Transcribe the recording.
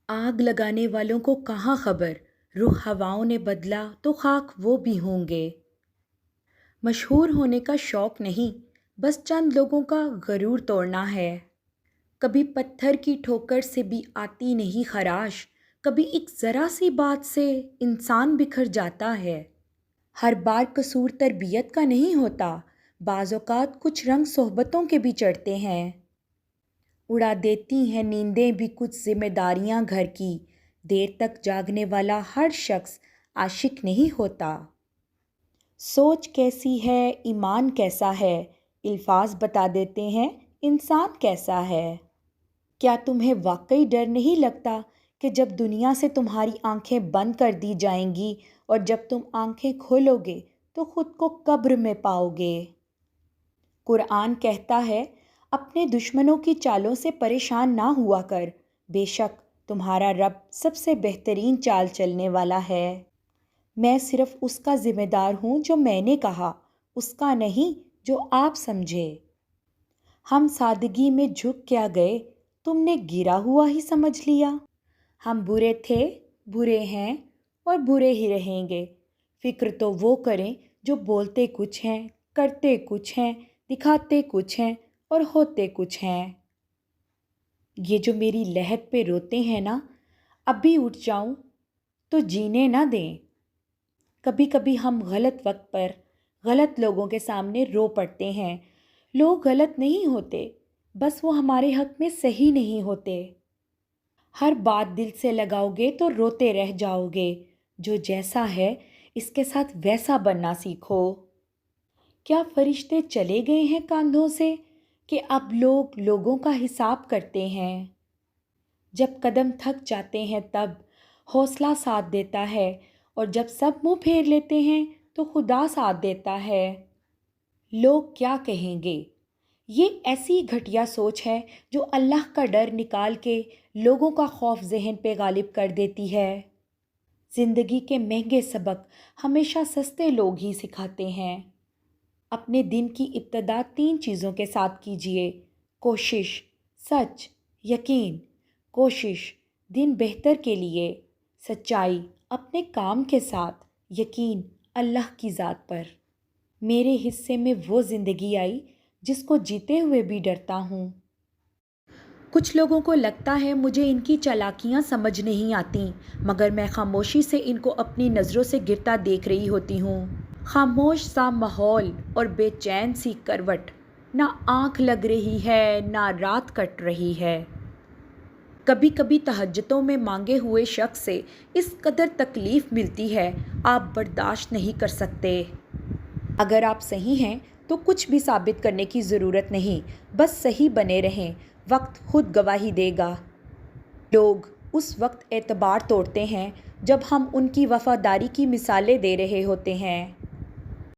آگ لگانے والوں کو کہاں خبر، رخ ہواؤں نے بدلا تو خاک وہ بھی ہوں گے۔ مشہور ہونے کا شوق نہیں، بس چند لوگوں کا غرور توڑنا ہے۔ کبھی پتھر کی ٹھوکر سے بھی آتی نہیں خراش، کبھی ایک ذرا سی بات سے انسان بکھر جاتا ہے۔ ہر بار قصور تربیت کا نہیں ہوتا، بعض اوقات کچھ رنگ صحبتوں کے بھی چڑھتے ہیں۔ اڑا دیتی ہیں نیندیں بھی کچھ ذمہ داریاں گھر کی، دیر تک جاگنے والا ہر شخص عاشق نہیں ہوتا۔ سوچ کیسی ہے، ایمان کیسا ہے، الفاظ بتا دیتے ہیں انسان کیسا ہے۔ کیا تمہیں واقعی ڈر نہیں لگتا کہ جب دنیا سے تمہاری آنکھیں بند کر دی جائیں گی اور جب تم آنکھیں کھولو گے تو خود کو قبر میں پاؤ گے؟ قرآن کہتا ہے، اپنے دشمنوں کی چالوں سے پریشان نہ ہوا کر، بے شک تمہارا رب سب سے بہترین چال چلنے والا ہے۔ میں صرف اس کا ذمہ دار ہوں جو میں نے کہا، اس کا نہیں جو آپ سمجھے۔ ہم سادگی میں جھک کیا گئے، تم نے گرا ہوا ہی سمجھ لیا۔ ہم برے تھے، برے ہیں اور برے ہی رہیں گے۔ فکر تو وہ کریں جو بولتے کچھ ہیں، کرتے کچھ ہیں، دکھاتے کچھ ہیں اور ہوتے کچھ ہیں۔ یہ جو میری لحد پہ روتے ہیں نا، اب بھی اٹھ جاؤں تو جینے نہ دیں۔ کبھی کبھی ہم غلط وقت پر غلط لوگوں کے سامنے رو پڑتے ہیں۔ لوگ غلط نہیں ہوتے، بس وہ ہمارے حق میں صحیح نہیں ہوتے۔ ہر بات دل سے لگاؤ گے تو روتے رہ جاؤ گے۔ جو جیسا ہے اس کے ساتھ ویسا بننا سیکھو۔ کیا فرشتے چلے گئے ہیں کاندھوں سے کہ اب لوگ لوگوں کا حساب کرتے ہیں؟ جب قدم تھک جاتے ہیں تب حوصلہ ساتھ دیتا ہے، اور جب سب منہ پھیر لیتے ہیں تو خدا ساتھ دیتا ہے۔ لوگ کیا کہیں گے، یہ ایسی گھٹیا سوچ ہے جو اللہ کا ڈر نکال کے لوگوں کا خوف ذہن پہ غالب کر دیتی ہے۔ زندگی کے مہنگے سبق ہمیشہ سستے لوگ ہی سکھاتے ہیں۔ اپنے دن کی ابتدا 3 چیزوں کے ساتھ کیجیے: کوشش، سچ، یقین۔ کوشش دن بہتر کے لیے، سچائی اپنے کام کے ساتھ، یقین اللہ کی ذات پر۔ میرے حصے میں وہ زندگی آئی جس کو جیتے ہوئے بھی ڈرتا ہوں۔ کچھ لوگوں کو لگتا ہے مجھے ان کی چالاکیاں سمجھ نہیں آتیں، مگر میں خاموشی سے ان کو اپنی نظروں سے گرتا دیکھ رہی ہوتی ہوں۔ خاموش سا ماحول اور بے چین سی کروٹ، نہ آنکھ لگ رہی ہے نہ رات کٹ رہی ہے۔ کبھی کبھی تہجدوں میں مانگے ہوئے شخص سے اس قدر تکلیف ملتی ہے، آپ برداشت نہیں کر سکتے۔ اگر آپ صحیح ہیں تو کچھ بھی ثابت کرنے کی ضرورت نہیں، بس صحیح بنے رہیں، وقت خود گواہی دے گا۔ لوگ اس وقت اعتبار توڑتے ہیں جب ہم ان کی وفاداری کی مثالیں دے رہے ہوتے ہیں۔